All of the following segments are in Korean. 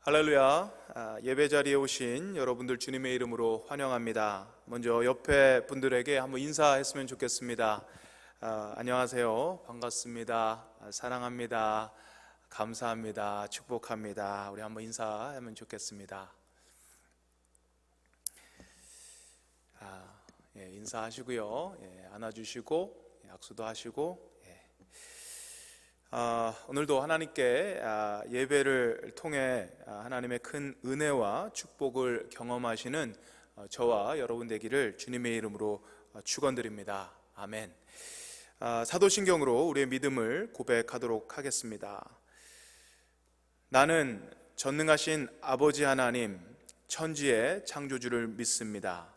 할렐루야. 예배 자리에 오신 여러분들 주님의 이름으로 환영합니다. 먼저 옆에 분들에게 한번 인사했으면 좋겠습니다. 안녕하세요. 반갑습니다. 사랑합니다. 감사합니다. 축복합니다. 우리 한번 인사하면 좋겠습니다. 인사하시고요. 안아주시고 악수도 하시고. 오늘도 하나님께 예배를 통해 하나님의 큰 은혜와 축복을 경험하시는 저와 여러분 되기를 주님의 이름으로 축원드립니다. 아멘. 사도신경으로 우리의 믿음을 고백하도록 하겠습니다. 나는 전능하신 아버지 하나님 천지의 창조주를 믿습니다.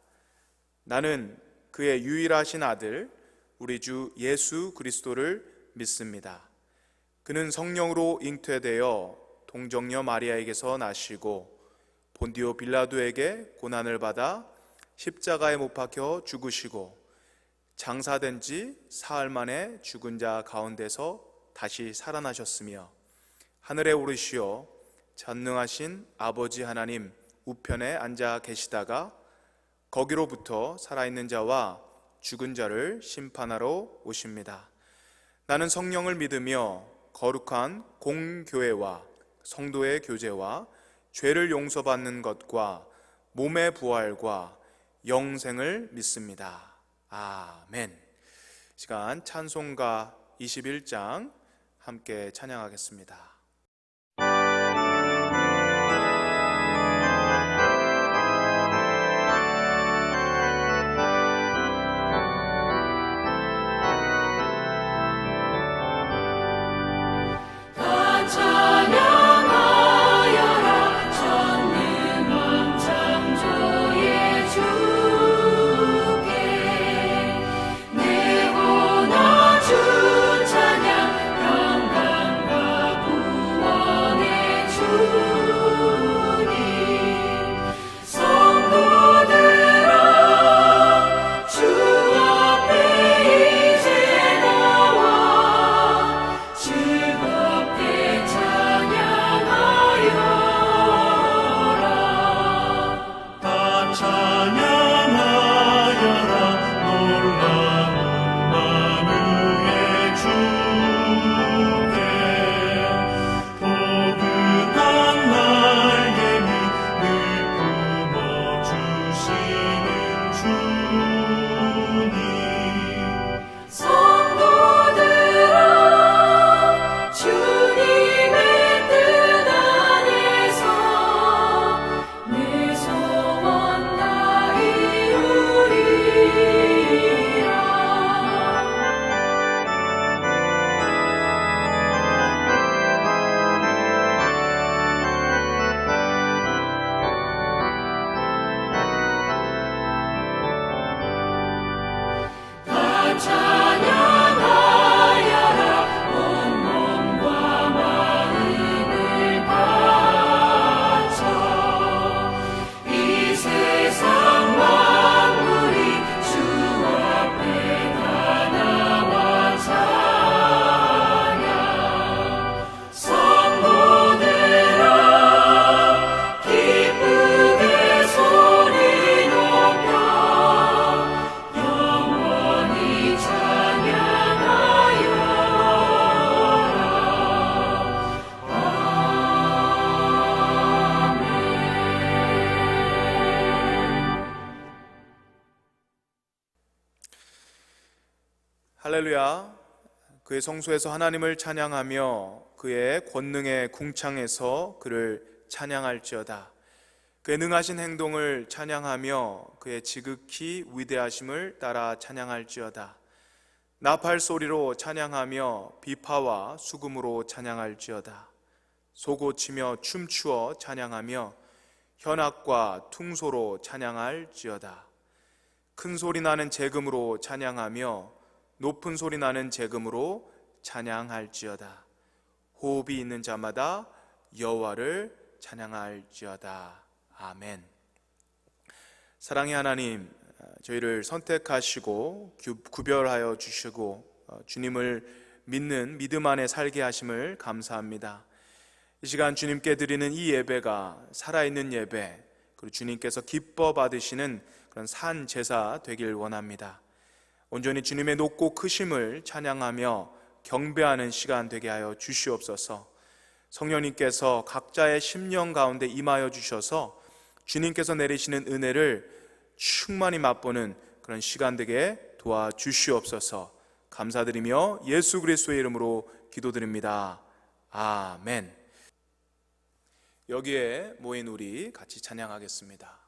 나는 그의 유일하신 아들 우리 주 예수 그리스도를 믿습니다. 그는 성령으로 잉태되어 동정녀 마리아에게서 나시고 본디오 빌라도에게 고난을 받아 십자가에 못 박혀 죽으시고 장사된 지 사흘 만에 죽은 자 가운데서 다시 살아나셨으며 하늘에 오르시어 전능하신 아버지 하나님 우편에 앉아 계시다가 거기로부터 살아있는 자와 죽은 자를 심판하러 오십니다. 나는 성령을 믿으며 거룩한 공교회와 성도의 교제와 죄를 용서받는 것과 몸의 부활과 영생을 믿습니다. 아멘. 시간 찬송가 21장 함께 찬양하겠습니다. 할렐루야. 그의 성소에서 하나님을 찬양하며 그의 권능의 궁창에서 그를 찬양할지어다. 그의 능하신 행동을 찬양하며 그의 지극히 위대하심을 따라 찬양할지어다. 나팔 소리로 찬양하며 비파와 수금으로 찬양할지어다. 소고치며 춤추어 찬양하며 현악과 퉁소로 찬양할지어다. 큰 소리 나는 재금으로 찬양하며 높은 소리 나는 재금으로 찬양할지어다. 호흡이 있는 자마다 여호와를 찬양할지어다. 아멘. 사랑의 하나님, 저희를 선택하시고 구별하여 주시고 주님을 믿는 믿음 안에 살게 하심을 감사합니다. 이 시간 주님께 드리는 이 예배가 살아있는 예배, 그리고 주님께서 기뻐 받으시는 그런 산 제사 되길 원합니다. 온전히 주님의 높고 크심을 찬양하며 경배하는 시간 되게 하여 주시옵소서. 성령님께서 각자의 심령 가운데 임하여 주셔서 주님께서 내리시는 은혜를 충만히 맛보는 그런 시간 되게 도와주시옵소서. 감사드리며 예수 그리스도의 이름으로 기도드립니다. 아멘. 여기에 모인 우리 같이 찬양하겠습니다.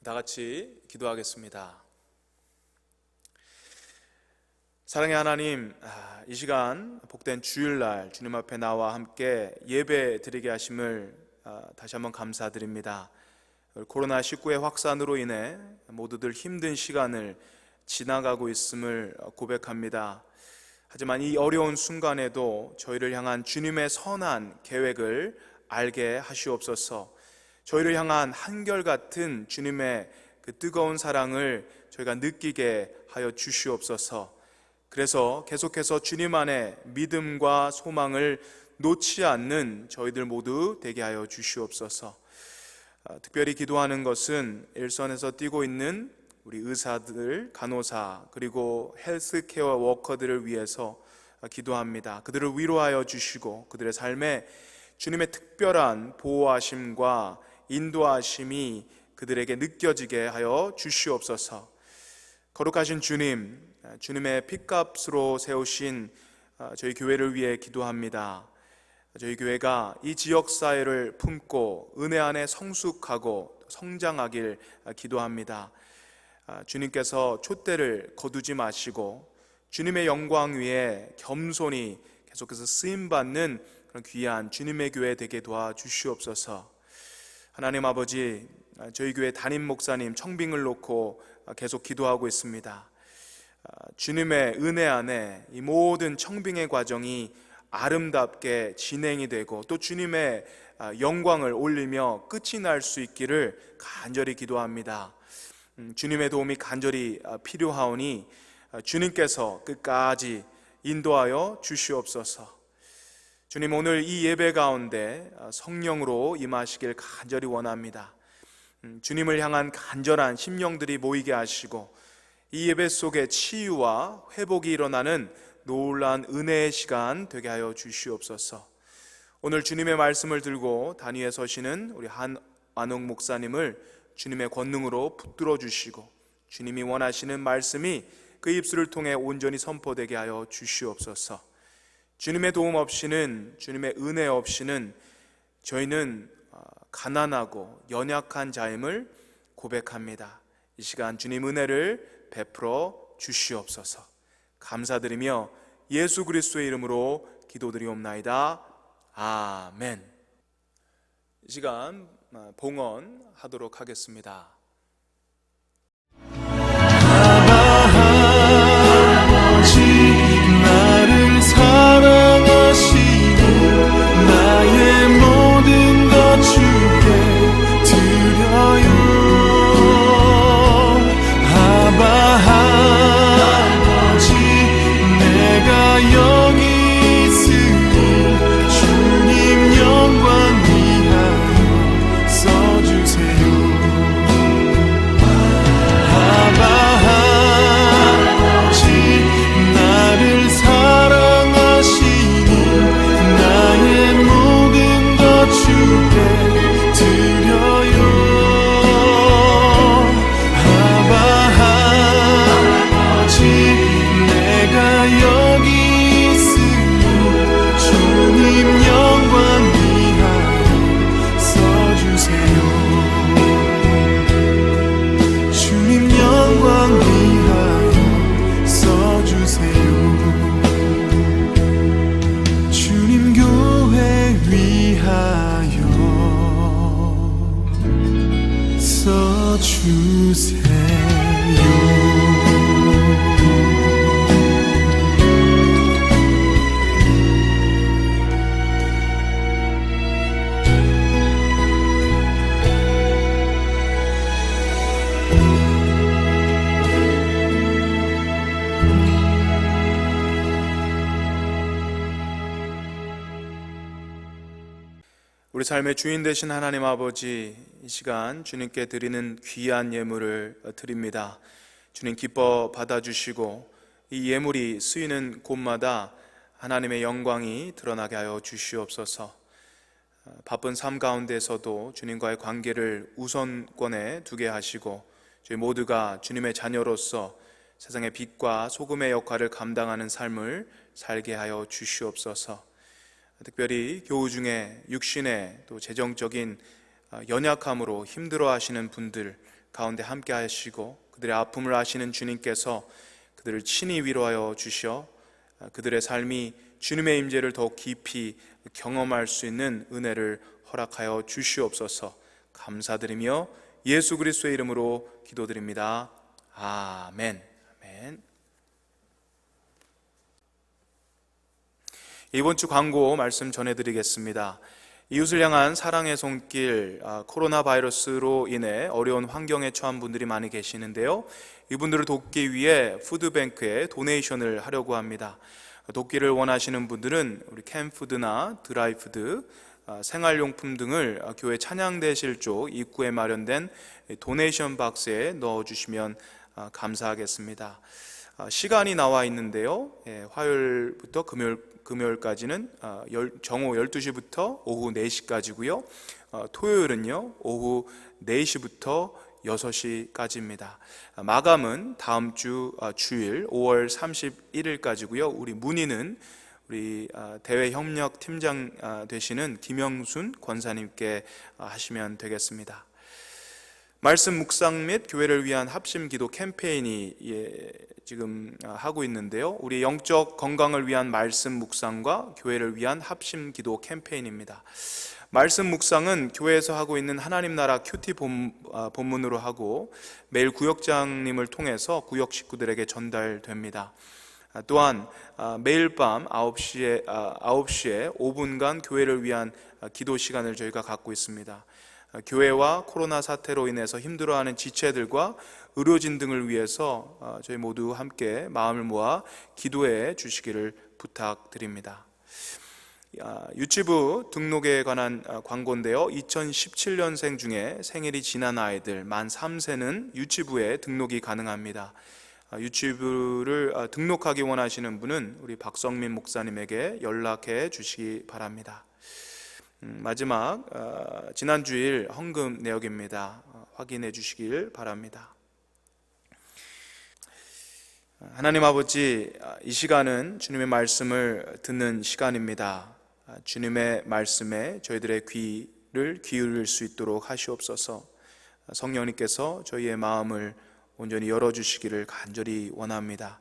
다 같이 기도하겠습니다. 사랑의 하나님, 이 시간 복된 주일날 주님 앞에 나와 함께 예배 드리게 하심을 다시 한번 감사드립니다. 코로나19의 확산으로 인해 모두들 힘든 시간을 지나가고 있음을 고백합니다. 하지만 이 어려운 순간에도 저희를 향한 주님의 선한 계획을 알게 하시옵소서. 저희를 향한 한결같은 주님의 그 뜨거운 사랑을 저희가 느끼게 하여 주시옵소서. 그래서 계속해서 주님 안에 믿음과 소망을 놓지 않는 저희들 모두 되게 하여 주시옵소서. 특별히 기도하는 것은 일선에서 뛰고 있는 우리 의사들, 간호사, 그리고 헬스케어 워커들을 위해서 기도합니다. 그들을 위로하여 주시고 그들의 삶에 주님의 특별한 보호하심과 인도하심이 그들에게 느껴지게 하여 주시옵소서. 거룩하신 주님, 주님의 핏값으로 세우신 저희 교회를 위해 기도합니다. 저희 교회가 이 지역사회를 품고 은혜 안에 성숙하고 성장하길 기도합니다. 주님께서 촛대를 거두지 마시고 주님의 영광 위에 겸손히 계속해서 쓰임받는 그런 귀한 주님의 교회 되게 도와주시옵소서. 하나님 아버지, 저희 교회 담임 목사님 청빙을 놓고 계속 기도하고 있습니다. 주님의 은혜 안에 이 모든 청빙의 과정이 아름답게 진행이 되고 또 주님의 영광을 올리며 끝이 날 수 있기를 간절히 기도합니다. 주님의 도움이 간절히 필요하오니 주님께서 끝까지 인도하여 주시옵소서. 주님, 오늘 이 예배 가운데 성령으로 임하시길 간절히 원합니다. 주님을 향한 간절한 심령들이 모이게 하시고 이 예배 속에 치유와 회복이 일어나는 놀라운 은혜의 시간 되게 하여 주시옵소서. 오늘 주님의 말씀을 들고 단위에 서시는 우리 한완옥 목사님을 주님의 권능으로 붙들어 주시고 주님이 원하시는 말씀이 그 입술을 통해 온전히 선포되게 하여 주시옵소서. 주님의 도움 없이는, 주님의 은혜 없이는 저희는 가난하고 연약한 자임을 고백합니다. 이 시간 주님 은혜를 베풀어 주시옵소서. 감사드리며 예수 그리스도의 이름으로 기도드리옵나이다. 아멘. 이 시간 봉헌하도록 하겠습니다. 아버지, 나를 사랑하시고 나의 모든 것 주께 드려요. 아버지, 내가 여기 있으니 주님 영광 위하여 써주세요. 아버지, 나를 사랑하시니 나의 모든 것 주께 드려요. 아버지, 내가 여기 있으니 주님 영광 위하여 써주세요. 주님 영광 위하여 써주세요. 주님 교회 위하여 써주세요. 우리 삶의 주인 되신 하나님 아버지, 이 시간 주님께 드리는 귀한 예물을 드립니다. 주님 기뻐 받아주시고 이 예물이 쓰이는 곳마다 하나님의 영광이 드러나게 하여 주시옵소서. 바쁜 삶 가운데서도 주님과의 관계를 우선권에 두게 하시고 저희 모두가 주님의 자녀로서 세상의 빛과 소금의 역할을 감당하는 삶을 살게 하여 주시옵소서. 특별히 교우 중에 육신의 또 재정적인 연약함으로 힘들어 하시는 분들 가운데 함께 하시고 그들의 아픔을 아시는 주님께서 그들을 친히 위로하여 주시어 그들의 삶이 주님의 임재를 더욱 깊이 경험할 수 있는 은혜를 허락하여 주시옵소서. 감사드리며 예수 그리스도의 이름으로 기도드립니다. 아멘. 아멘. 이번 주 광고 말씀 전해드리겠습니다. 이웃을 향한 사랑의 손길, 코로나 바이러스로 인해 어려운 환경에 처한 분들이 많이 계시는데요. 이분들을 돕기 위해 푸드뱅크에 도네이션을 하려고 합니다. 돕기를 원하시는 분들은 우리 캔푸드나 드라이푸드, 생활용품 등을 교회 찬양대실 쪽 입구에 마련된 도네이션 박스에 넣어주시면 감사하겠습니다. 시간이 나와 있는데요. 화요일부터 금요일까지는 정오 12시부터 오후 4시까지고요. 토요일은요 오후 4시부터 6시까지입니다. 마감은 다음 주 주일 5월 31일까지고요. 우리 문의는 우리 대외협력팀장 되시는 김영순 권사님께 하시면 되겠습니다. 말씀 묵상 및 교회를 위한 합심 기도 캠페인이 지금 하고 있는데요. 우리 영적 건강을 위한 말씀 묵상과 교회를 위한 합심 기도 캠페인입니다. 말씀 묵상은 교회에서 하고 있는 하나님 나라 큐티 본문으로 하고 매일 구역장님을 통해서 구역 식구들에게 전달됩니다. 또한 매일 밤 9시에 5분간 교회를 위한 기도 시간을 저희가 갖고 있습니다. 교회와 코로나 사태로 인해서 힘들어하는 지체들과 의료진 등을 위해서 저희 모두 함께 마음을 모아 기도해 주시기를 부탁드립니다. 유치부 등록에 관한 광고인데요. 2017년생 중에 생일이 지난 아이들 만 3세는 유치부에 등록이 가능합니다. 유치부를 등록하기 원하시는 분은 우리 박성민 목사님에게 연락해 주시기 바랍니다. 마지막 지난 주일 헌금 내역입니다. 확인해 주시길 바랍니다. 하나님 아버지, 이 시간은 주님의 말씀을 듣는 시간입니다. 주님의 말씀에 저희들의 귀를 기울일 수 있도록 하시옵소서. 성령님께서 저희의 마음을 온전히 열어주시기를 간절히 원합니다.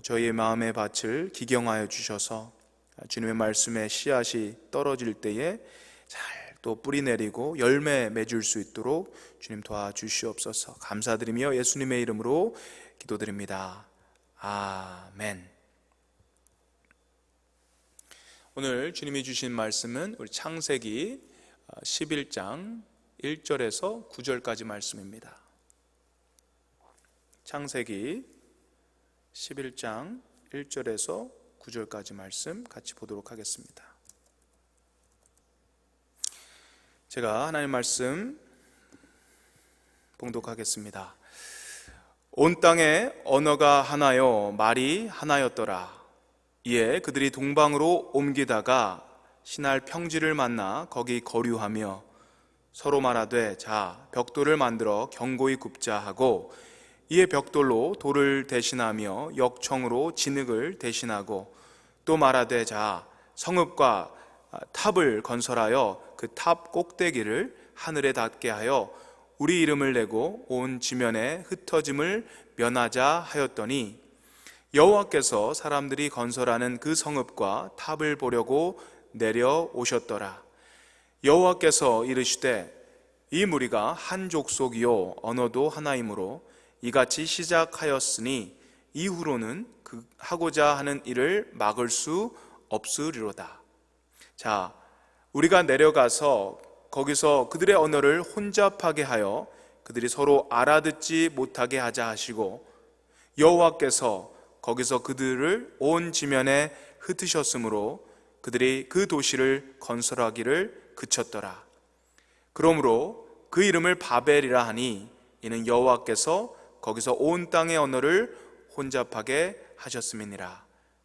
저희의 마음의 밭을 기경하여 주셔서 주님의 말씀에 씨앗이 떨어질 때에 잘 또 뿌리 내리고 열매 맺을 수 있도록 주님 도와주시옵소서. 감사드리며 예수님의 이름으로 기도드립니다. 아멘. 오늘 주님이 주신 말씀은 우리 창세기 11장 1절에서 9절까지 말씀입니다. 창세기 11장 1절에서 9절까지 말씀 같이 보도록 하겠습니다. 제가 하나님 말씀 봉독하겠습니다. 온 땅에 언어가 하나요 말이 하나였더라. 이에 그들이 동방으로 옮기다가 신할 평지를 만나 거기 거류하며 서로 말하되 자 벽돌을 만들어 견고히 굽자 하고 이에 벽돌로 돌을 대신하며 역청으로 진흙을 대신하고 또 말하되 자 성읍과 탑을 건설하여 그 탑 꼭대기를 하늘에 닿게 하여 우리 이름을 내고 온 지면에 흩어짐을 면하자 하였더니 여호와께서 사람들이 건설하는 그 성읍과 탑을 보려고 내려오셨더라. 여호와께서 이르시되 이 무리가 한 족속이요 언어도 하나이므로 이같이 시작하였으니 이후로는 그 하고자 하는 일을 막을 수 없으리로다. 자, 우리가 내려가서 거기서 그들의 언어를 혼잡하게 하여 그들이 서로 알아듣지 못하게 하자 하시고 여호와께서 거기서 그들을 온 지면에 흩으셨으므로 그들이 그 도시를 건설하기를 그쳤더라. 그러므로 그 이름을 바벨이라 하니 이는 여호와께서 거기서 온 땅의 언어를 혼잡하게 하셨음이니라.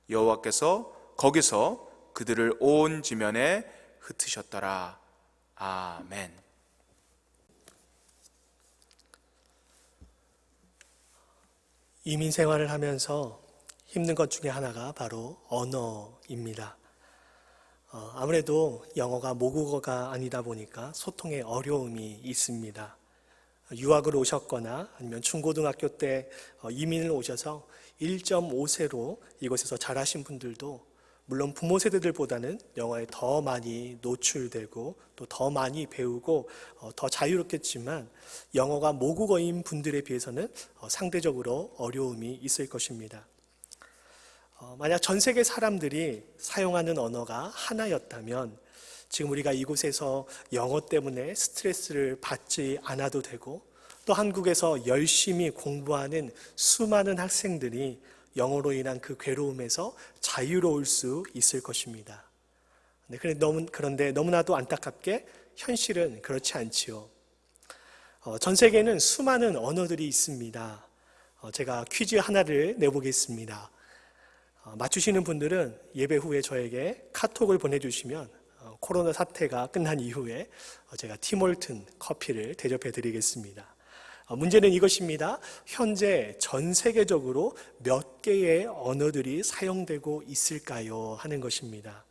여호와께서 거기서 그들을 온 지면에 흩으셨더라. 아멘. 이민 생활을 하면서 힘든 것 중에 하나가 바로 언어입니다. 아무래도 영어가 모국어가 아니다 보니까 소통에 어려움이 있습니다. 유학을 오셨거나 아니면 중고등학교 때 이민을 오셔서 1.5세로 이곳에서 자라신 분들도 물론 부모 세대들보다는 영어에 더 많이 노출되고 또 더 많이 배우고 더 자유롭겠지만 영어가 모국어인 분들에 비해서는 상대적으로 어려움이 있을 것입니다. 만약 전 세계 사람들이 사용하는 언어가 하나였다면 지금 우리가 이곳에서 영어 때문에 스트레스를 받지 않아도 되고 또 한국에서 열심히 공부하는 수많은 학생들이 영어로 인한 그 괴로움에서 자유로울 수 있을 것입니다. 그런데 너무나도 안타깝게 현실은 그렇지 않지요. 전 세계에는 수많은 언어들이 있습니다. 제가 퀴즈 하나를 내보겠습니다. 맞추시는 분들은 예배 후에 저에게 카톡을 보내주시면 코로나 사태가 끝난 이후에 제가 팀홀튼 커피를 대접해 드리겠습니다. 문제는 이것입니다. 현재 전 세계적으로 몇 개의 언어들이 사용되고 있을까요? 하는 것입니다.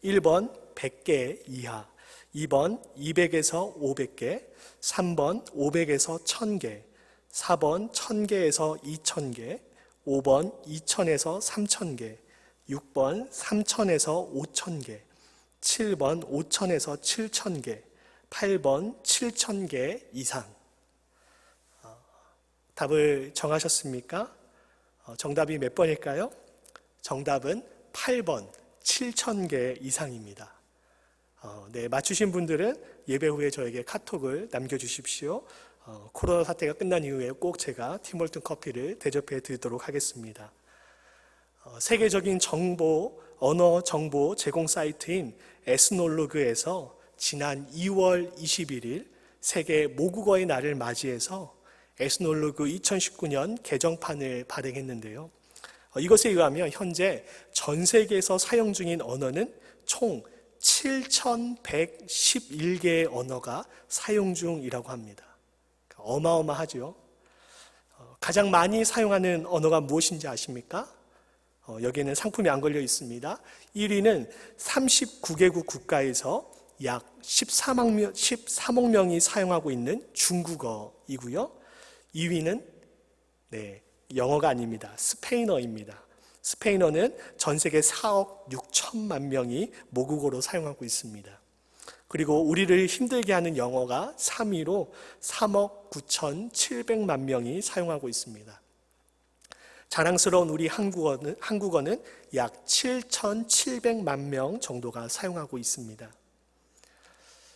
1번 100개 이하, 2번 200에서 500개, 3번 500에서 1000개, 4번 1000개에서 2000개, 5번 2000에서 3000개, 6번 3000에서 5000개, 7번 5000에서 7000개, 8번 7000개 이상. 답을 정하셨습니까? 정답이 몇 번일까요? 정답은 8번 7000개 이상입니다. 네, 맞추신 분들은 예배 후에 저에게 카톡을 남겨주십시오. 코로나 사태가 끝난 이후에 꼭 제가 팀홀튼 커피를 대접해 드리도록 하겠습니다. 세계적인 언어 정보 제공 사이트인 에스놀로그에서 지난 2월 21일 세계 모국어의 날을 맞이해서 에스놀로그 2019년 개정판을 발행했는데요. 이것에 의하면 현재 전 세계에서 사용 중인 언어는 총 7,111개의 언어가 사용 중이라고 합니다. 어마어마하죠. 가장 많이 사용하는 언어가 무엇인지 아십니까? 여기에는 상품이 안 걸려 있습니다. 1위는 39개국 국가에서 약 13억 명이 사용하고 있는 중국어이고요. 2위는 영어가 아닙니다. 스페인어입니다. 스페인어는 전 세계 4억 6천만 명이 모국어로 사용하고 있습니다. 그리고 우리를 힘들게 하는 영어가 3위로 3억 9,700만 명이 사용하고 있습니다. 자랑스러운 우리 한국어는 약 7,700만 명 정도가 사용하고 있습니다.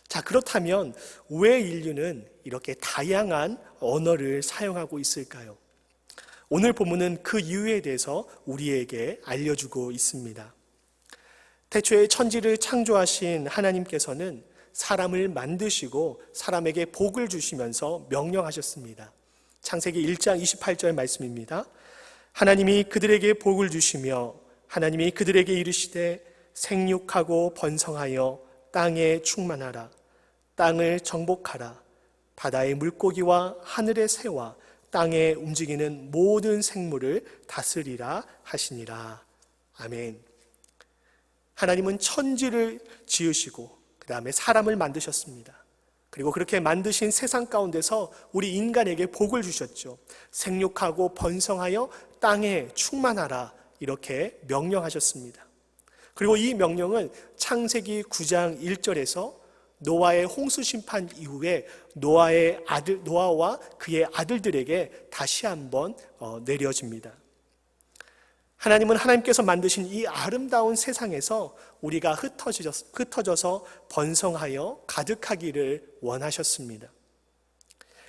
자, 그렇다면 왜 인류는 이렇게 다양한 언어를 사용하고 있을까요? 오늘 본문은 그 이유에 대해서 우리에게 알려주고 있습니다. 태초에 천지를 창조하신 하나님께서는 사람을 만드시고 사람에게 복을 주시면서 명령하셨습니다. 창세기 1장 28절 말씀입니다. 하나님이 그들에게 복을 주시며 하나님이 그들에게 이르시되 생육하고 번성하여 땅에 충만하라. 땅을 정복하라. 바다의 물고기와 하늘의 새와 땅에 움직이는 모든 생물을 다스리라 하시니라. 아멘. 하나님은 천지를 지으시고 그 다음에 사람을 만드셨습니다. 그리고 그렇게 만드신 세상 가운데서 우리 인간에게 복을 주셨죠. 생육하고 번성하여 땅에 충만하라 이렇게 명령하셨습니다. 그리고 이 명령은 창세기 9장 1절에서 노아의 홍수 심판 이후에 노아와 그의 아들들에게 다시 한번 내려집니다. 하나님은 하나님께서 만드신 이 아름다운 세상에서 우리가 흩어져서 번성하여 가득하기를 원하셨습니다.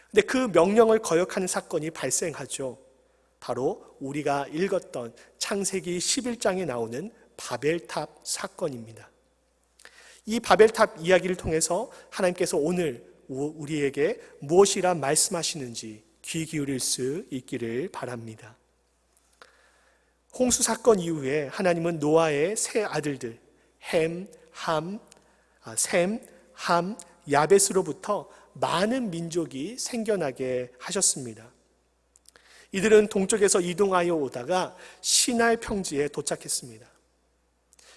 근데 그 명령을 거역하는 사건이 발생하죠. 바로 우리가 읽었던 창세기 11장에 나오는 바벨탑 사건입니다. 이 바벨탑 이야기를 통해서 하나님께서 오늘 우리에게 무엇이라 말씀하시는지 귀 기울일 수 있기를 바랍니다. 홍수 사건 이후에 하나님은 노아의 세 아들들 셈, 함, 야벳으로부터 많은 민족이 생겨나게 하셨습니다. 이들은 동쪽에서 이동하여 오다가 시날 평지에 도착했습니다.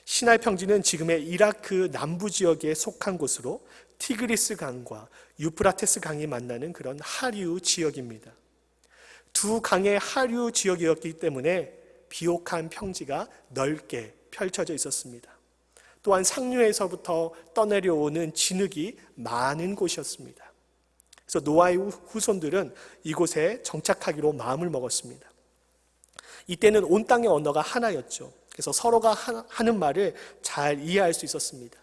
시나이 평지는 지금의 이라크 남부 지역에 속한 곳으로 티그리스 강과 유프라테스 강이 만나는 그런 하류 지역입니다. 두 강의 하류 지역이었기 때문에 비옥한 평지가 넓게 펼쳐져 있었습니다. 또한 상류에서부터 떠내려오는 진흙이 많은 곳이었습니다. 그래서 노아의 후손들은 이곳에 정착하기로 마음을 먹었습니다. 이때는 온 땅의 언어가 하나였죠. 그래서 서로가 하는 말을 잘 이해할 수 있었습니다.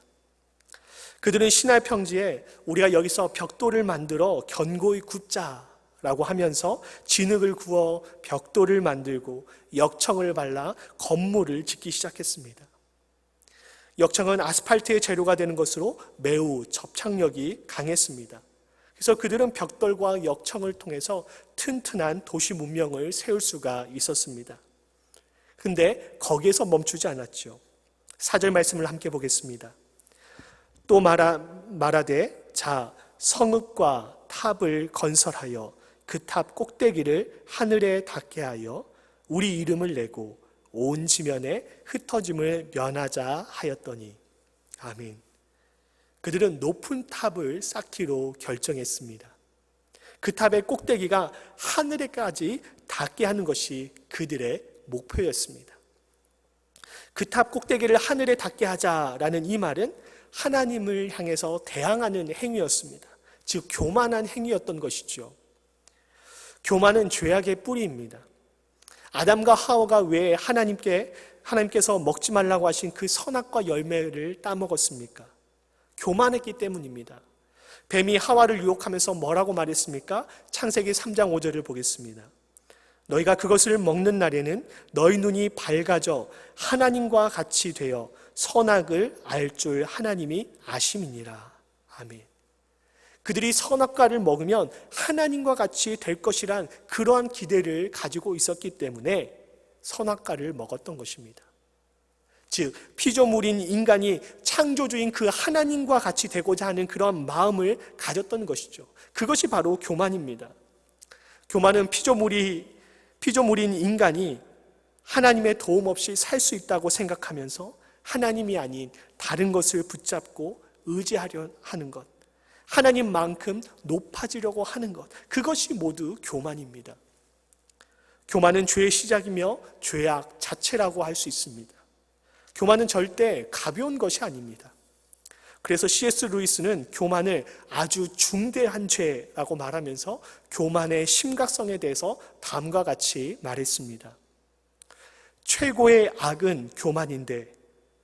그들은 시나이 평지에 우리가 여기서 벽돌을 만들어 견고히 굽자라고 하면서 진흙을 구워 벽돌을 만들고 역청을 발라 건물을 짓기 시작했습니다. 역청은 아스팔트의 재료가 되는 것으로 매우 접착력이 강했습니다. 그래서 그들은 벽돌과 역청을 통해서 튼튼한 도시 문명을 세울 수가 있었습니다. 근데 거기에서 멈추지 않았죠. 4절 말씀을 함께 보겠습니다. 또 말하되 자 성읍과 탑을 건설하여 그 탑 꼭대기를 하늘에 닿게 하여 우리 이름을 내고 온 지면에 흩어짐을 면하자 하였더니 아멘. 그들은 높은 탑을 쌓기로 결정했습니다. 그 탑의 꼭대기가 하늘에까지 닿게 하는 것이 그들의 목표였습니다. 그 탑 꼭대기를 하늘에 닿게 하자라는 이 말은 하나님을 향해서 대항하는 행위였습니다. 즉 교만한 행위였던 것이죠. 교만은 죄악의 뿌리입니다. 아담과 하와가 왜 하나님께서 먹지 말라고 하신 그 선악과 열매를 따먹었습니까? 교만했기 때문입니다. 뱀이 하와를 유혹하면서 뭐라고 말했습니까? 창세기 3장 5절을 보겠습니다. 너희가 그것을 먹는 날에는 너희 눈이 밝아져 하나님과 같이 되어 선악을 알 줄 하나님이 아심이니라. 아멘. 그들이 선악과를 먹으면 하나님과 같이 될 것이란 그러한 기대를 가지고 있었기 때문에 선악과를 먹었던 것입니다. 즉 피조물인 인간이 창조주인 그 하나님과 같이 되고자 하는 그런 마음을 가졌던 것이죠. 그것이 바로 교만입니다. 교만은 피조물인 인간이 하나님의 도움 없이 살 수 있다고 생각하면서 하나님이 아닌 다른 것을 붙잡고 의지하려 하는 것, 하나님만큼 높아지려고 하는 것, 그것이 모두 교만입니다. 교만은 죄의 시작이며 죄악 자체라고 할 수 있습니다. 교만은 절대 가벼운 것이 아닙니다. 그래서 C.S. 루이스는 교만을 아주 중대한 죄라고 말하면서 교만의 심각성에 대해서 다음과 같이 말했습니다. 최고의 악은 교만인데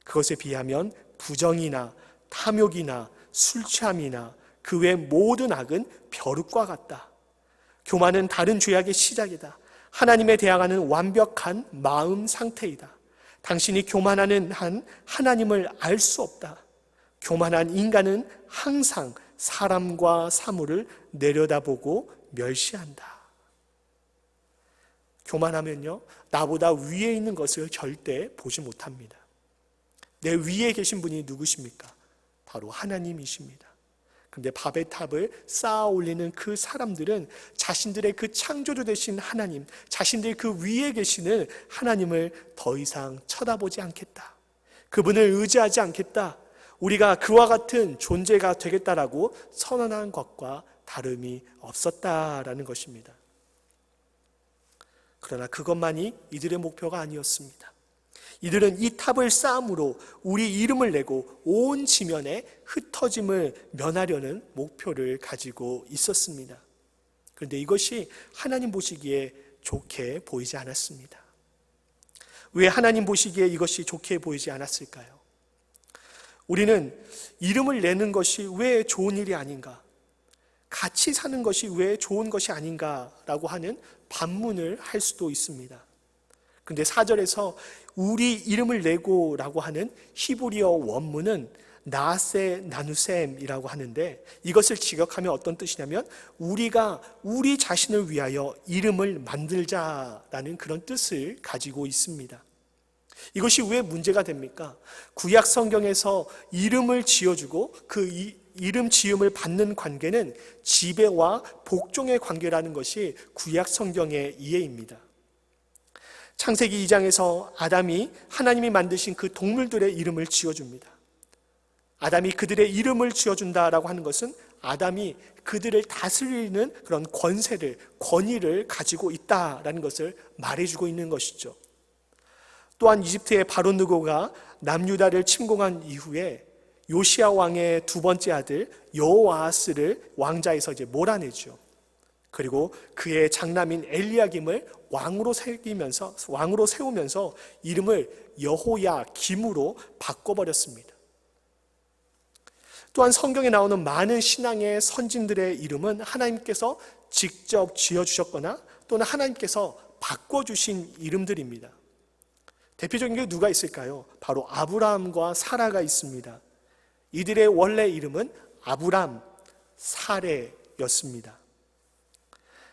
그것에 비하면 부정이나 탐욕이나 술 취함이나 그 외 모든 악은 벼룩과 같다. 교만은 다른 죄악의 시작이다. 하나님에 대항하는 완벽한 마음 상태이다. 당신이 교만하는 한 하나님을 알 수 없다. 교만한 인간은 항상 사람과 사물을 내려다보고 멸시한다. 교만하면요, 나보다 위에 있는 것을 절대 보지 못합니다. 내 위에 계신 분이 누구십니까? 바로 하나님이십니다. 그런데 바벨 탑을 쌓아 올리는 그 사람들은 자신들의 그 창조주 되신 하나님, 자신들 그 위에 계시는 하나님을 더 이상 쳐다보지 않겠다. 그분을 의지하지 않겠다. 우리가 그와 같은 존재가 되겠다라고 선언한 것과 다름이 없었다라는 것입니다. 그러나 그것만이 이들의 목표가 아니었습니다. 이들은 이 탑을 쌓음으로 우리 이름을 내고 온 지면에 흩어짐을 면하려는 목표를 가지고 있었습니다. 그런데 이것이 하나님 보시기에 좋게 보이지 않았습니다. 왜 하나님 보시기에 이것이 좋게 보이지 않았을까요? 우리는 이름을 내는 것이 왜 좋은 일이 아닌가? 같이 사는 것이 왜 좋은 것이 아닌가라고 하는 반문을 할 수도 있습니다. 그런데 4절에서 우리 이름을 내고라고 하는 히브리어 원문은 나세 나누셈이라고 하는데 이것을 직역하면 어떤 뜻이냐면 우리가 우리 자신을 위하여 이름을 만들자라는 그런 뜻을 가지고 있습니다. 이것이 왜 문제가 됩니까? 구약 성경에서 이름을 지어주고 그 이름 지음을 받는 관계는 지배와 복종의 관계라는 것이 구약 성경의 이해입니다. 창세기 2장에서 아담이 하나님이 만드신 그 동물들의 이름을 지어줍니다. 아담이 그들의 이름을 지어준다라고 하는 것은 아담이 그들을 다스리는 그런 권위를 가지고 있다라는 것을 말해주고 있는 것이죠. 또한 이집트의 바로 느고가 남유다를 침공한 이후에 요시야 왕의 두 번째 아들 여호아하스를 왕자에서 몰아내죠. 그리고 그의 장남인 엘리야김을 왕으로 세우면서 이름을 여호야김으로 바꿔버렸습니다. 또한 성경에 나오는 많은 신앙의 선진들의 이름은 하나님께서 직접 지어주셨거나 또는 하나님께서 바꿔주신 이름들입니다. 대표적인 게 누가 있을까요? 바로 아브라함과 사라가 있습니다. 이들의 원래 이름은 아브람, 사레였습니다.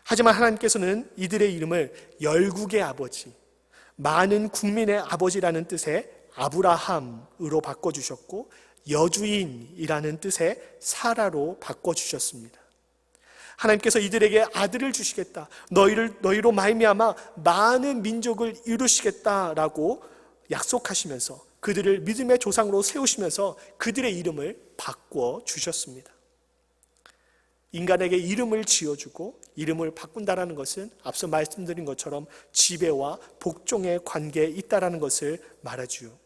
하지만 하나님께서는 이들의 이름을 열국의 아버지, 많은 국민의 아버지라는 뜻의 아브라함으로 바꿔주셨고 여주인이라는 뜻의 사라로 바꿔주셨습니다. 하나님께서 이들에게 아들을 주시겠다, 너희로 말미암아 많은 민족을 이루시겠다라고 약속하시면서 그들을 믿음의 조상으로 세우시면서 그들의 이름을 바꿔주셨습니다. 인간에게 이름을 지어주고 이름을 바꾼다라는 것은 앞서 말씀드린 것처럼 지배와 복종의 관계에 있다라는 것을 말하죠.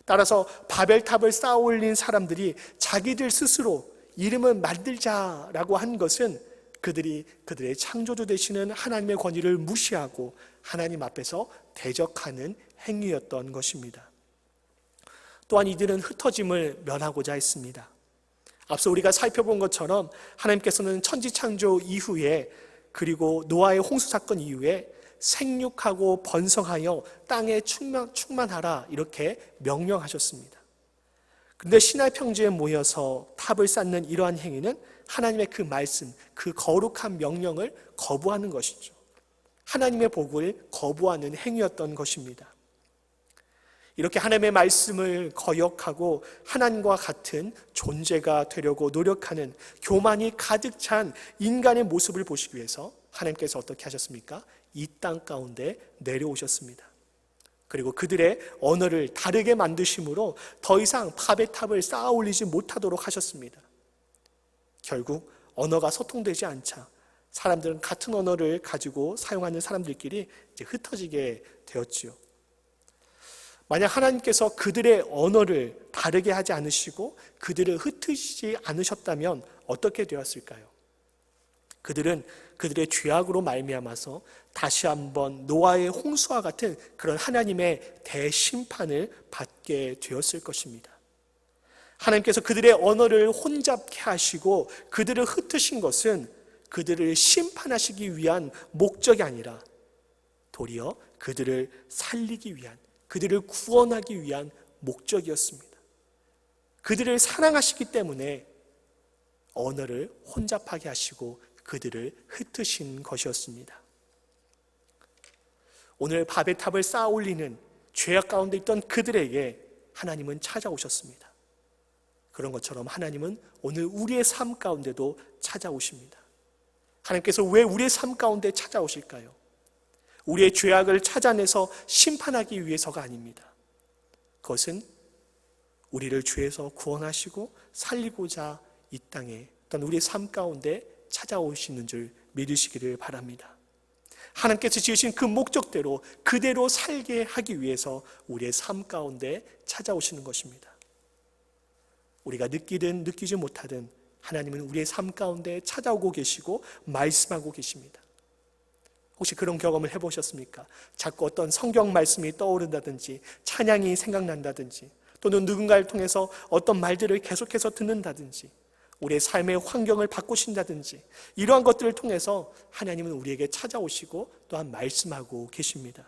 따라서 바벨탑을 쌓아 올린 사람들이 자기들 스스로 이름을 만들자라고 한 것은 그들의 창조주 되시는 하나님의 권위를 무시하고 하나님 앞에서 대적하는 행위였던 것입니다. 또한 이들은 흩어짐을 면하고자 했습니다. 앞서 우리가 살펴본 것처럼 하나님께서는 천지창조 이후에 그리고 노아의 홍수 사건 이후에 생육하고 번성하여 땅에 충만하라 이렇게 명령하셨습니다. 그런데 시나이 평지에 모여서 탑을 쌓는 이러한 행위는 하나님의 그 말씀, 그 거룩한 명령을 거부하는 것이죠. 하나님의 복을 거부하는 행위였던 것입니다. 이렇게 하나님의 말씀을 거역하고 하나님과 같은 존재가 되려고 노력하는 교만이 가득 찬 인간의 모습을 보시기 위해서 하나님께서 어떻게 하셨습니까? 이 땅 가운데 내려오셨습니다. 그리고 그들의 언어를 다르게 만드심으로 더 이상 바벨탑을 쌓아 올리지 못하도록 하셨습니다. 결국 언어가 소통되지 않자 사람들은 같은 언어를 가지고 사용하는 사람들끼리 이제 흩어지게 되었지요. 만약 하나님께서 그들의 언어를 다르게 하지 않으시고 그들을 흩으시지 않으셨다면 어떻게 되었을까요? 그들은 그들의 죄악으로 말미암아서 다시 한번 노아의 홍수와 같은 그런 하나님의 대심판을 받게 되었을 것입니다. 하나님께서 그들의 언어를 혼잡케 하시고 그들을 흩으신 것은 그들을 심판하시기 위한 목적이 아니라 도리어 그들을 살리기 위한, 그들을 구원하기 위한 목적이었습니다. 그들을 사랑하시기 때문에 언어를 혼잡하게 하시고 그들을 흩으신 것이었습니다. 오늘 바벨탑을 쌓아 올리는 죄악 가운데 있던 그들에게 하나님은 찾아오셨습니다. 그런 것처럼 하나님은 오늘 우리의 삶 가운데도 찾아오십니다. 하나님께서 왜 우리의 삶 가운데 찾아오실까요? 우리의 죄악을 찾아내서 심판하기 위해서가 아닙니다. 그것은 우리를 죄에서 구원하시고 살리고자 이 땅에 어떤 우리의 삶 가운데 찾아오시는 줄 믿으시기를 바랍니다. 하나님께서 지으신 그 목적대로 그대로 살게 하기 위해서 우리의 삶 가운데 찾아오시는 것입니다. 우리가 느끼든 느끼지 못하든 하나님은 우리의 삶 가운데 찾아오고 계시고 말씀하고 계십니다. 혹시 그런 경험을 해보셨습니까? 자꾸 어떤 성경 말씀이 떠오른다든지 찬양이 생각난다든지 또는 누군가를 통해서 어떤 말들을 계속해서 듣는다든지 우리의 삶의 환경을 바꾸신다든지 이러한 것들을 통해서 하나님은 우리에게 찾아오시고 또한 말씀하고 계십니다.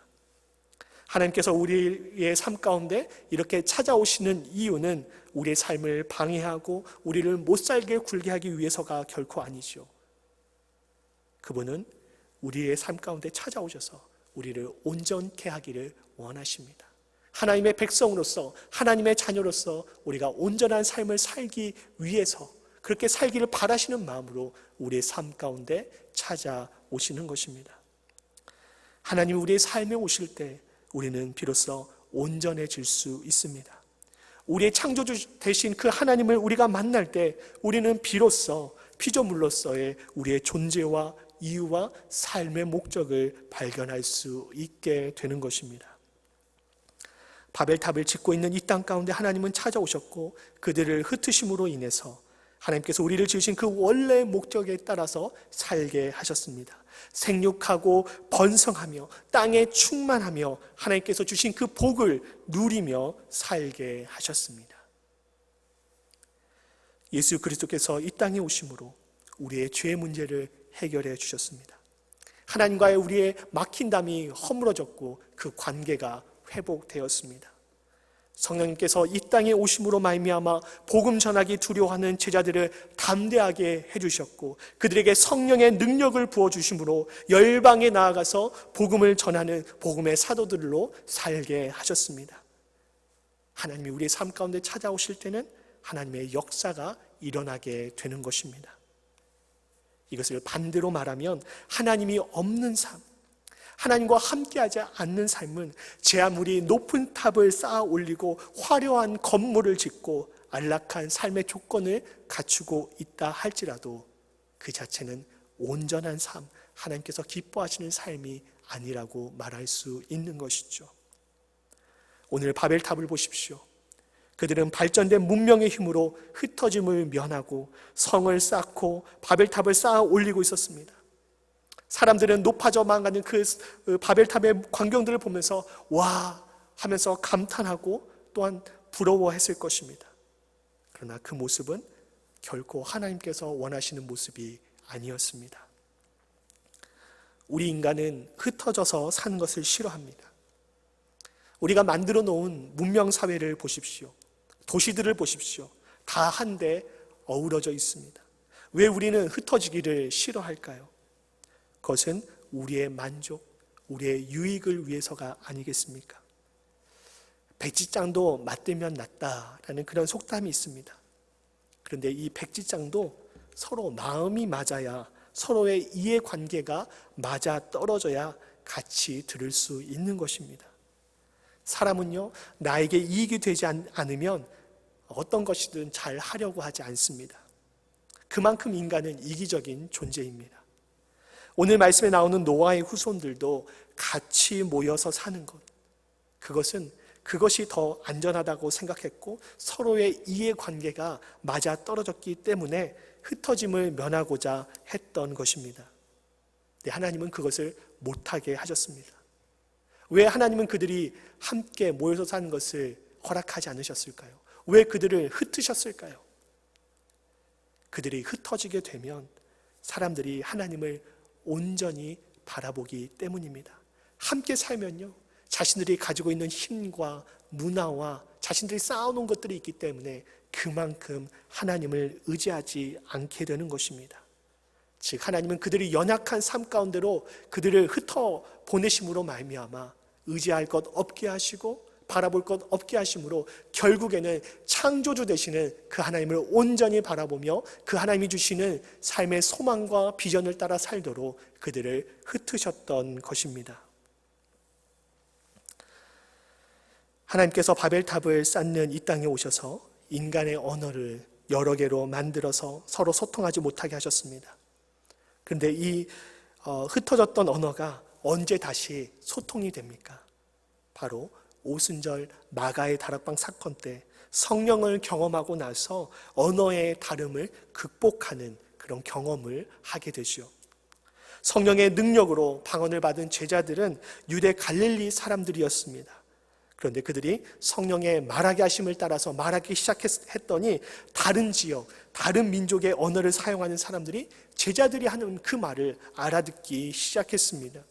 하나님께서 우리의 삶 가운데 이렇게 찾아오시는 이유는 우리의 삶을 방해하고 우리를 못살게 굴게 하기 위해서가 결코 아니죠. 그분은 우리의 삶 가운데 찾아오셔서 우리를 온전케 하기를 원하십니다. 하나님의 백성으로서 하나님의 자녀로서 우리가 온전한 삶을 살기 위해서 그렇게 살기를 바라시는 마음으로 우리의 삶 가운데 찾아오시는 것입니다. 하나님이 우리의 삶에 오실 때 우리는 비로소 온전해질 수 있습니다. 우리의 창조주 되신 그 하나님을 우리가 만날 때 우리는 비로소 피조물로서의 우리의 존재와 이유와 삶의 목적을 발견할 수 있게 되는 것입니다. 바벨탑을 짓고 있는 이 땅 가운데 하나님은 찾아오셨고 그들을 흩으심으로 인해서 하나님께서 우리를 지으신 그 원래 목적에 따라서 살게 하셨습니다. 생육하고 번성하며 땅에 충만하며 하나님께서 주신 그 복을 누리며 살게 하셨습니다. 예수 그리스도께서 이 땅에 오심으로 우리의 죄 문제를 해결해 주셨습니다. 하나님과의 우리의 막힌 담이 허물어졌고 그 관계가 회복되었습니다. 성령님께서 이 땅에 오심으로 말미암아 복음 전하기 두려워하는 제자들을 담대하게 해주셨고 그들에게 성령의 능력을 부어주심으로 열방에 나아가서 복음을 전하는 복음의 사도들로 살게 하셨습니다. 하나님이 우리의 삶 가운데 찾아오실 때는 하나님의 역사가 일어나게 되는 것입니다. 이것을 반대로 말하면 하나님이 없는 삶, 하나님과 함께하지 않는 삶은 제 아무리 높은 탑을 쌓아 올리고 화려한 건물을 짓고 안락한 삶의 조건을 갖추고 있다 할지라도 그 자체는 온전한 삶, 하나님께서 기뻐하시는 삶이 아니라고 말할 수 있는 것이죠. 오늘 바벨탑을 보십시오. 그들은 발전된 문명의 힘으로 흩어짐을 면하고 성을 쌓고 바벨탑을 쌓아 올리고 있었습니다. 사람들은 높아져만 가는 그 바벨탑의 광경들을 보면서 와 하면서 감탄하고 또한 부러워했을 것입니다. 그러나 그 모습은 결코 하나님께서 원하시는 모습이 아니었습니다. 우리 인간은 흩어져서 사는 것을 싫어합니다. 우리가 만들어 놓은 문명사회를 보십시오. 도시들을 보십시오. 다 한데 어우러져 있습니다. 왜 우리는 흩어지기를 싫어할까요? 그것은 우리의 만족, 우리의 유익을 위해서가 아니겠습니까? 백지장도 맞들면 낫다라는 그런 속담이 있습니다. 그런데 이 백지장도 서로 마음이 맞아야, 서로의 이해관계가 맞아 떨어져야 같이 들을 수 있는 것입니다. 사람은요, 나에게 이익이 되지 않으면 어떤 것이든 잘 하려고 하지 않습니다. 그만큼 인간은 이기적인 존재입니다. 오늘 말씀에 나오는 노아의 후손들도 같이 모여서 사는 것, 그것이 더 안전하다고 생각했고 서로의 이해관계가 맞아 떨어졌기 때문에 흩어짐을 면하고자 했던 것입니다. 근데 하나님은 그것을 못하게 하셨습니다. 왜 하나님은 그들이 함께 모여서 사는 것을 허락하지 않으셨을까요? 왜 그들을 흩으셨을까요? 그들이 흩어지게 되면 사람들이 하나님을 온전히 바라보기 때문입니다. 함께 살면요, 자신들이 가지고 있는 힘과 문화와 자신들이 쌓아놓은 것들이 있기 때문에 그만큼 하나님을 의지하지 않게 되는 것입니다. 즉 하나님은 그들이 연약한 삶 가운데로 그들을 흩어 보내심으로 말미암아 의지할 것 없게 하시고 바라볼 것 없게 하심으로 결국에는 창조주 되시는 그 하나님을 온전히 바라보며 그 하나님이 주시는 삶의 소망과 비전을 따라 살도록 그들을 흩으셨던 것입니다. 하나님께서 바벨탑을 쌓는 이 땅에 오셔서 인간의 언어를 여러 개로 만들어서 서로 소통하지 못하게 하셨습니다. 그런데 이 흩어졌던 언어가 언제 다시 소통이 됩니까? 바로 오순절 마가의 다락방 사건 때 성령을 경험하고 나서 언어의 다름을 극복하는 그런 경험을 하게 되죠. 성령의 능력으로 방언을 받은 제자들은 유대 갈릴리 사람들이었습니다. 그런데 그들이 성령의 말하게 하심을 따라서 말하기 시작했더니 다른 지역, 다른 민족의 언어를 사용하는 사람들이 제자들이 하는 그 말을 알아듣기 시작했습니다.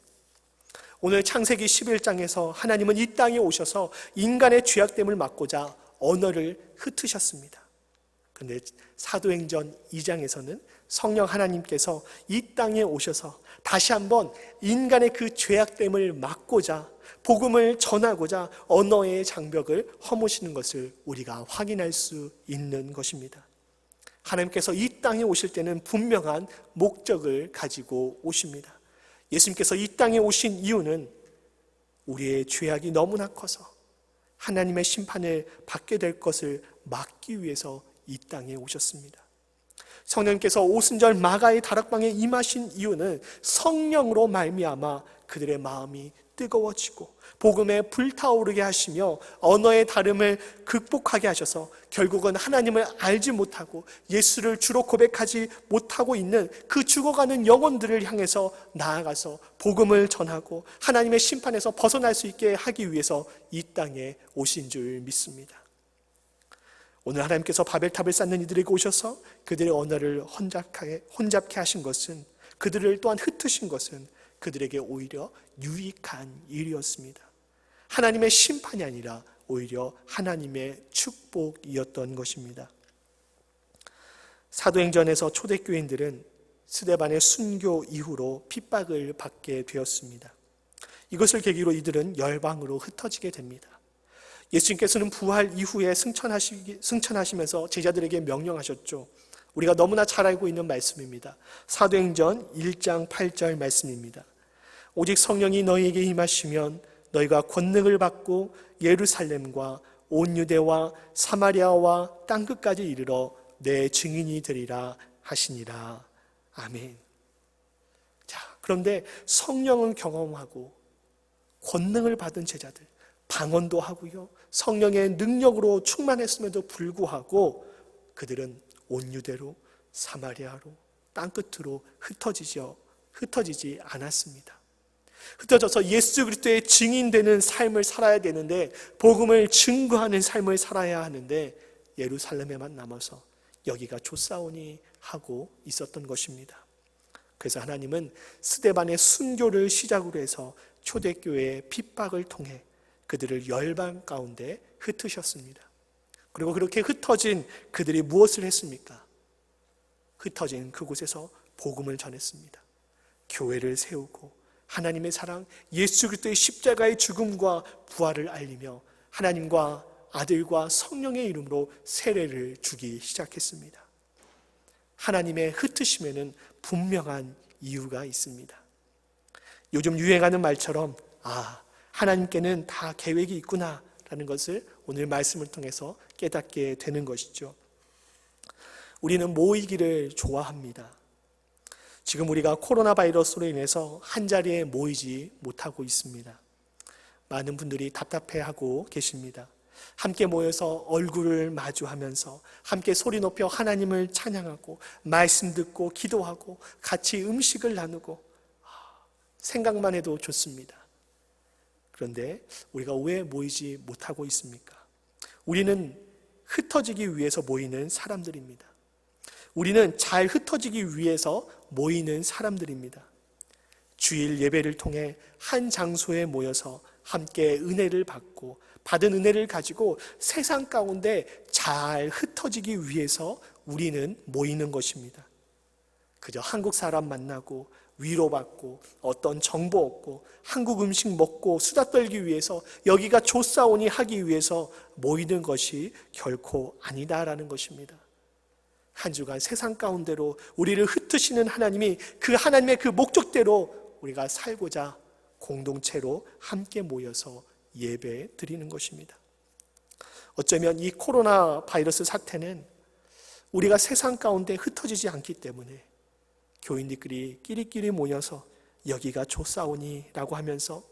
오늘 창세기 11장에서 하나님은 이 땅에 오셔서 인간의 죄악됨을 막고자 언어를 흩으셨습니다. 그런데 사도행전 2장에서는 성령 하나님께서 이 땅에 오셔서 다시 한번 인간의 그 죄악됨을 막고자 복음을 전하고자 언어의 장벽을 허무시는 것을 우리가 확인할 수 있는 것입니다. 하나님께서 이 땅에 오실 때는 분명한 목적을 가지고 오십니다. 예수님께서 이 땅에 오신 이유는 우리의 죄악이 너무나 커서 하나님의 심판을 받게 될 것을 막기 위해서 이 땅에 오셨습니다. 성령께서 오순절 마가의 다락방에 임하신 이유는 성령으로 말미암아 그들의 마음이 뜨거워지고 복음에 불타오르게 하시며 언어의 다름을 극복하게 하셔서 결국은 하나님을 알지 못하고 예수를 주로 고백하지 못하고 있는 그 죽어가는 영혼들을 향해서 나아가서 복음을 전하고 하나님의 심판에서 벗어날 수 있게 하기 위해서 이 땅에 오신 줄 믿습니다. 오늘 하나님께서 바벨탑을 쌓는 이들에게 오셔서 그들의 언어를 혼잡케 하신 것은, 그들을 또한 흩으신 것은 그들에게 오히려 유익한 일이었습니다. 하나님의 심판이 아니라 오히려 하나님의 축복이었던 것입니다. 사도행전에서 초대교인들은 스데반의 순교 이후로 핍박을 받게 되었습니다. 이것을 계기로 이들은 열방으로 흩어지게 됩니다. 예수님께서는 부활 이후에 승천하시면서 제자들에게 명령하셨죠. 우리가 너무나 잘 알고 있는 말씀입니다. 사도행전 1장 8절 말씀입니다. 오직 성령이 너희에게 임하시면 너희가 권능을 받고 예루살렘과 온 유대와 사마리아와 땅끝까지 이르러 내 증인이 되리라 하시니라. 아멘. 자, 그런데 성령을 경험하고 권능을 받은 제자들, 방언도 하고요, 성령의 능력으로 충만했음에도 불구하고 그들은 온 유대로 사마리아로 땅끝으로 흩어지지 않았습니다. 흩어져서 예수 그리스도의 증인되는 삶을 살아야 되는데, 복음을 증거하는 삶을 살아야 하는데 예루살렘에만 남아서 여기가 좋사오니 하고 있었던 것입니다. 그래서 하나님은 스데반의 순교를 시작으로 해서 초대교회의 핍박을 통해 그들을 열방 가운데 흩으셨습니다. 그리고 그렇게 흩어진 그들이 무엇을 했습니까? 흩어진 그곳에서 복음을 전했습니다. 교회를 세우고 하나님의 사랑, 예수 그리스도의 십자가의 죽음과 부활을 알리며 하나님과 아들과 성령의 이름으로 세례를 주기 시작했습니다. 하나님의 흩으심에는 분명한 이유가 있습니다. 요즘 유행하는 말처럼 하나님께는 다 계획이 있구나라는 것을 오늘 말씀을 통해서 깨닫게 되는 것이죠. 우리는 모이기를 좋아합니다. 지금 우리가 코로나 바이러스로 인해서 한자리에 모이지 못하고 있습니다. 많은 분들이 답답해하고 계십니다. 함께 모여서 얼굴을 마주하면서 함께 소리 높여 하나님을 찬양하고 말씀 듣고 기도하고 같이 음식을 나누고, 생각만 해도 좋습니다. 그런데 우리가 왜 모이지 못하고 있습니까? 우리는 흩어지기 위해서 모이는 사람들입니다. 우리는 잘 흩어지기 위해서 모이는 사람들입니다. 주일 예배를 통해 한 장소에 모여서 함께 은혜를 받고 받은 은혜를 가지고 세상 가운데 잘 흩어지기 위해서 우리는 모이는 것입니다. 그저 한국 사람 만나고 위로받고 어떤 정보 얻고 한국 음식 먹고 수다 떨기 위해서, 여기가 좋사오니 하기 위해서 모이는 것이 결코 아니다라는 것입니다. 한 주간 세상 가운데로 우리를 흩으시는 하나님이 그 하나님의 그 목적대로 우리가 살고자 공동체로 함께 모여서 예배 드리는 것입니다. 어쩌면 이 코로나 바이러스 사태는 우리가 세상 가운데 흩어지지 않기 때문에 교인들끼리 끼리끼리 모여서 여기가 좋사오니 라고 하면서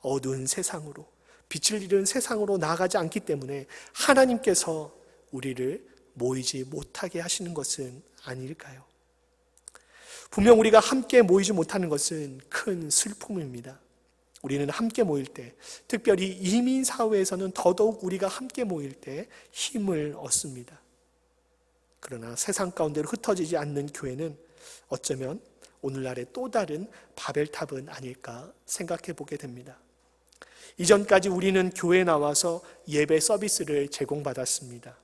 어두운 세상으로, 빛을 잃은 세상으로 나아가지 않기 때문에 하나님께서 우리를 모이지 못하게 하시는 것은 아닐까요? 분명 우리가 함께 모이지 못하는 것은 큰 슬픔입니다. 우리는 함께 모일 때, 특별히 이민사회에서는 더더욱 우리가 함께 모일 때 힘을 얻습니다. 그러나 세상 가운데로 흩어지지 않는 교회는 어쩌면 오늘날의 또 다른 바벨탑은 아닐까 생각해 보게 됩니다. 이전까지 우리는 교회에 나와서 예배 서비스를 제공받았습니다.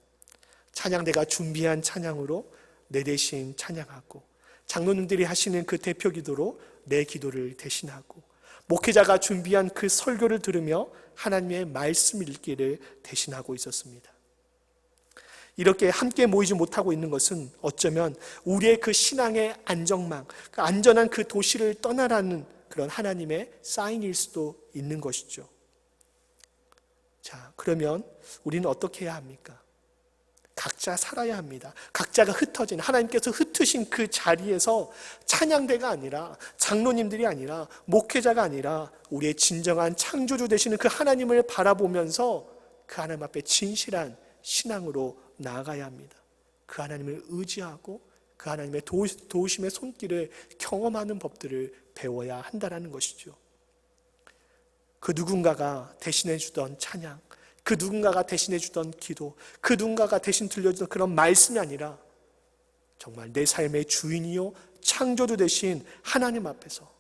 찬양대가 준비한 찬양으로 내 대신 찬양하고, 장로님들이 하시는 그 대표 기도로 내 기도를 대신하고, 목회자가 준비한 그 설교를 들으며 하나님의 말씀 읽기를 대신하고 있었습니다. 이렇게 함께 모이지 못하고 있는 것은 어쩌면 우리의 그 신앙의 안정망, 그 안전한 그 도시를 떠나라는 그런 하나님의 사인일 수도 있는 것이죠. 자, 그러면 우리는 어떻게 해야 합니까? 각자 살아야 합니다. 각자가 흩어진, 하나님께서 흩으신 그 자리에서 찬양대가 아니라, 장로님들이 아니라, 목회자가 아니라 우리의 진정한 창조주 되시는 그 하나님을 바라보면서 그 하나님 앞에 진실한 신앙으로 나아가야 합니다. 그 하나님을 의지하고 그 하나님의 도우심의 손길을 경험하는 법들을 배워야 한다는 것이죠. 그 누군가가 대신해 주던 찬양, 그 누군가가 대신해 주던 기도, 그 누군가가 대신 들려주던 그런 말씀이 아니라 정말 내 삶의 주인이요 창조주 되신 하나님 앞에서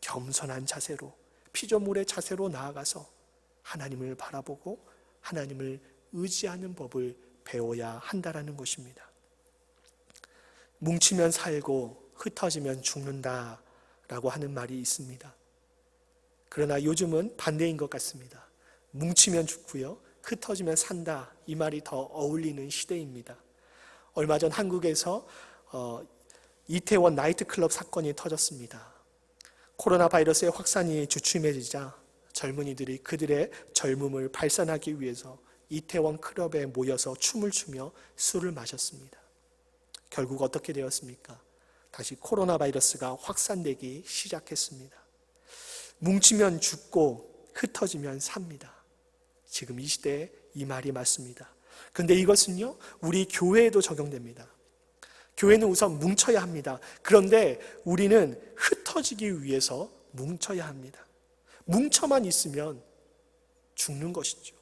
겸손한 자세로, 피조물의 자세로 나아가서 하나님을 바라보고 하나님을 의지하는 법을 배워야 한다는 것입니다. 뭉치면 살고 흩어지면 죽는다라고 하는 말이 있습니다. 그러나 요즘은 반대인 것 같습니다. 뭉치면 죽고요, 흩어지면 산다, 이 말이 더 어울리는 시대입니다. 얼마 전 한국에서 이태원 나이트클럽 사건이 터졌습니다. 코로나 바이러스의 확산이 주춤해지자 젊은이들이 그들의 젊음을 발산하기 위해서 이태원 클럽에 모여서 춤을 추며 술을 마셨습니다. 결국 어떻게 되었습니까? 다시 코로나 바이러스가 확산되기 시작했습니다. 뭉치면 죽고 흩어지면 삽니다. 지금 이 시대에 이 말이 맞습니다. 그런데 이것은요, 우리 교회에도 적용됩니다. 교회는 우선 뭉쳐야 합니다. 그런데 우리는 흩어지기 위해서 뭉쳐야 합니다. 뭉쳐만 있으면 죽는 것이죠.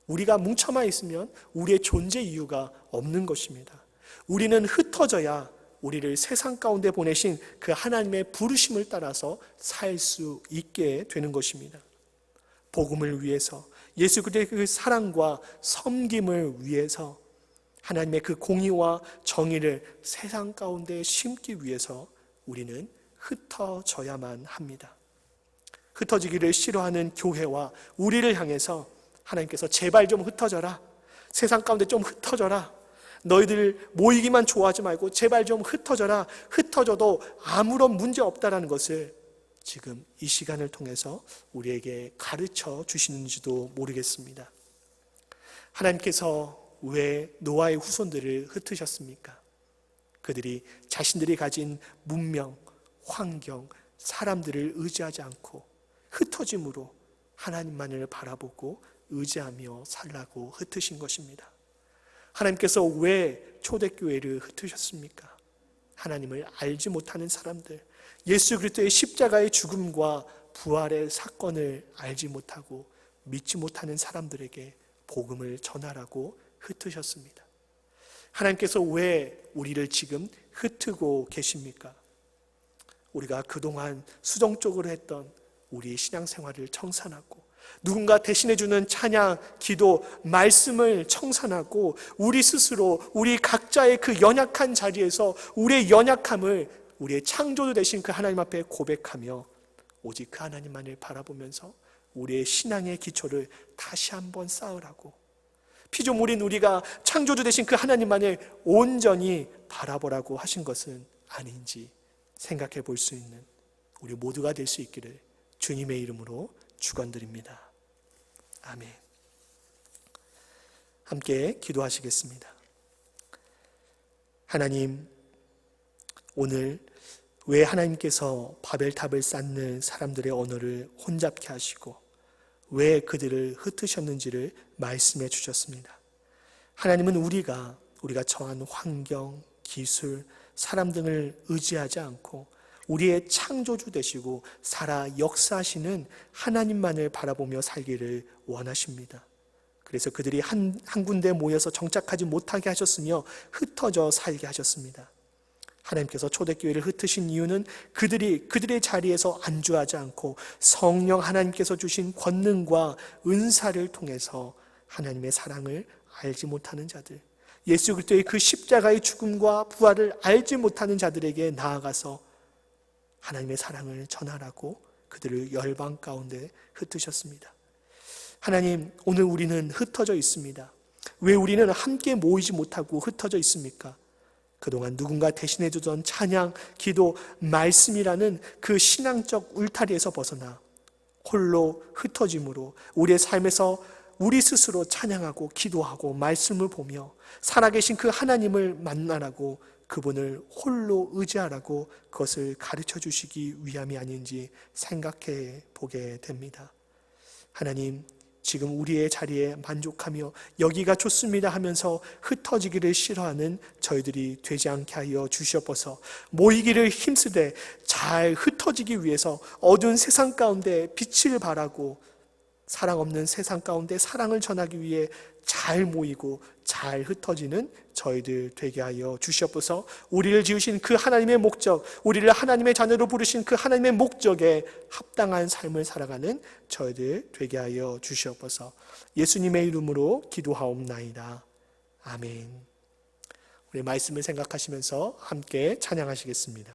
우리가 뭉쳐만 있으면 우리의 존재 이유가 없는 것입니다. 우리는 흩어져야 우리를 세상 가운데 보내신 그 하나님의 부르심을 따라서 살 수 있게 되는 것입니다. 복음을 위해서, 예수 그리스도의 그 사랑과 섬김을 위해서, 하나님의 그 공의와 정의를 세상 가운데 심기 위해서 우리는 흩어져야만 합니다. 흩어지기를 싫어하는 교회와 우리를 향해서 하나님께서 제발 좀 흩어져라, 세상 가운데 좀 흩어져라, 너희들 모이기만 좋아하지 말고 제발 좀 흩어져라, 흩어져도 아무런 문제 없다라는 것을 지금 이 시간을 통해서 우리에게 가르쳐 주시는지도 모르겠습니다. 하나님께서 왜 노아의 후손들을 흩으셨습니까? 그들이 자신들이 가진 문명, 환경, 사람들을 의지하지 않고 흩어짐으로 하나님만을 바라보고 의지하며 살라고 흩으신 것입니다. 하나님께서 왜 초대교회를 흩으셨습니까? 하나님을 알지 못하는 사람들, 예수 그리스도의 십자가의 죽음과 부활의 사건을 알지 못하고 믿지 못하는 사람들에게 복음을 전하라고 흩으셨습니다. 하나님께서 왜 우리를 지금 흩고 계십니까? 우리가 그동안 수동적으로 했던 우리의 신앙생활을 청산하고 누군가 대신해주는 찬양, 기도, 말씀을 청산하고 우리 스스로 우리 각자의 그 연약한 자리에서 우리의 연약함을 우리의 창조주 되신 그 하나님 앞에 고백하며 오직 그 하나님만을 바라보면서 우리의 신앙의 기초를 다시 한번 쌓으라고, 피조물인 우리가 창조주 되신 그 하나님만을 온전히 바라보라고 하신 것은 아닌지 생각해 볼 수 있는 우리 모두가 될 수 있기를 주님의 이름으로 축원드립니다. 아멘. 함께 기도하시겠습니다. 하나님, 오늘 왜 하나님께서 바벨탑을 쌓는 사람들의 언어를 혼잡케 하시고 왜 그들을 흩으셨는지를 말씀해 주셨습니다. 하나님은 우리가 처한 환경, 기술, 사람 등을 의지하지 않고 우리의 창조주 되시고 살아 역사하시는 하나님만을 바라보며 살기를 원하십니다. 그래서 그들이 한 군데 모여서 정착하지 못하게 하셨으며 흩어져 살게 하셨습니다. 하나님께서 초대교회를 흩으신 이유는 그들의 자리에서 안주하지 않고 성령 하나님께서 주신 권능과 은사를 통해서 하나님의 사랑을 알지 못하는 자들, 예수 그리스도의 그 십자가의 죽음과 부활을 알지 못하는 자들에게 나아가서 하나님의 사랑을 전하라고 그들을 열방 가운데 흩으셨습니다. 하나님, 오늘 우리는 흩어져 있습니다. 왜 우리는 함께 모이지 못하고 흩어져 있습니까? 그동안 누군가 대신해 주던 찬양, 기도, 말씀이라는 그 신앙적 울타리에서 벗어나 홀로 흩어짐으로 우리의 삶에서 우리 스스로 찬양하고 기도하고 말씀을 보며 살아계신 그 하나님을 만나라고, 그분을 홀로 의지하라고 그것을 가르쳐 주시기 위함이 아닌지 생각해 보게 됩니다. 하나님, 지금 우리의 자리에 만족하며 여기가 좋습니다 하면서 흩어지기를 싫어하는 저희들이 되지 않게 하여 주시옵소서. 모이기를 힘쓰되 잘 흩어지기 위해서 어두운 세상 가운데 빛을 발하고 사랑 없는 세상 가운데 사랑을 전하기 위해 잘 모이고 잘 흩어지는 저희들 되게 하여 주시옵소서. 우리를 지으신 그 하나님의 목적, 우리를 하나님의 자녀로 부르신 그 하나님의 목적에 합당한 삶을 살아가는 저희들 되게 하여 주시옵소서. 예수님의 이름으로 기도하옵나이다. 아멘. 우리 말씀을 생각하시면서 함께 찬양하시겠습니다.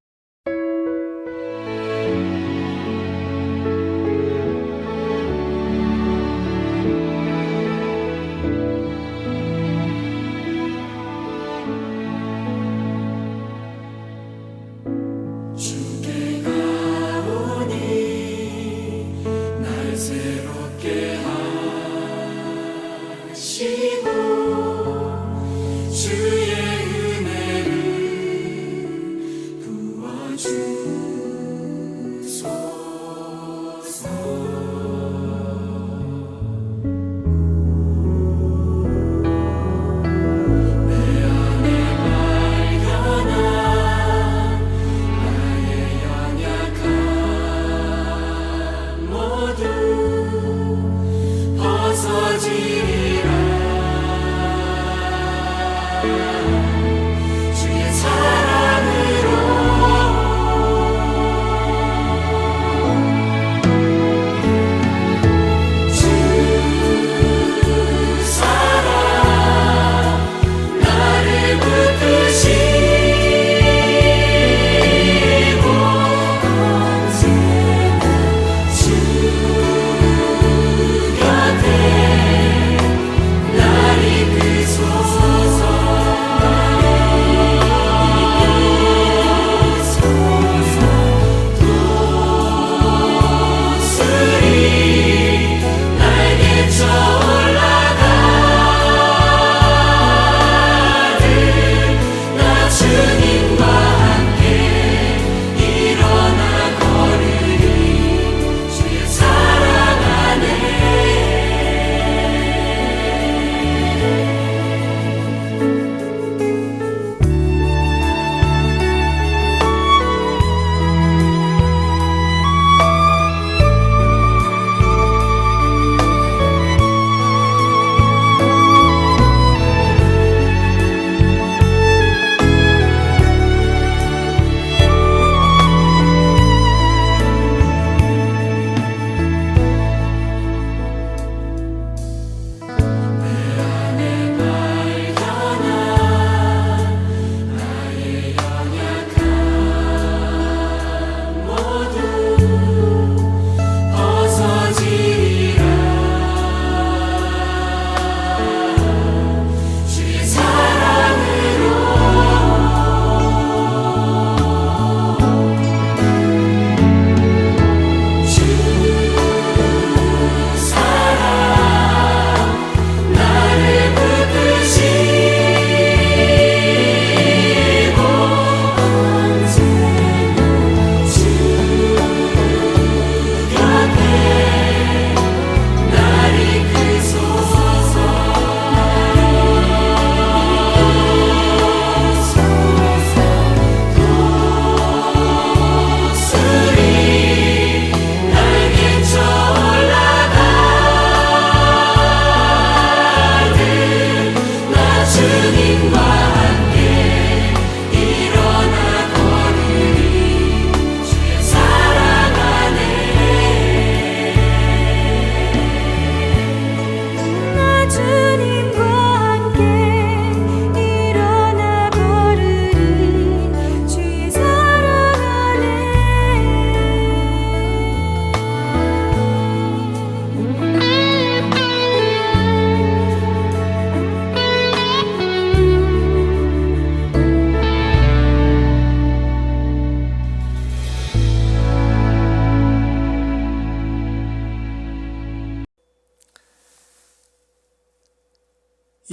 나를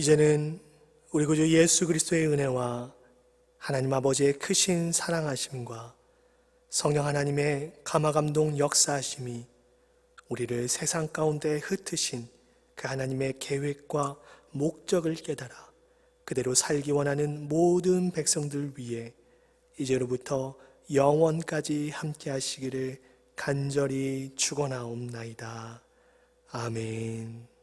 이제는 우리 구주 예수 그리스도의 은혜와 하나님 아버지의 크신 사랑하심과 성령 하나님의 감화감동 역사하심이 우리를 세상 가운데 흩으신 그 하나님의 계획과 목적을 깨달아 그대로 살기 원하는 모든 백성들 위해 이제로부터 영원까지 함께 하시기를 간절히 축원하옵나이다. 아멘.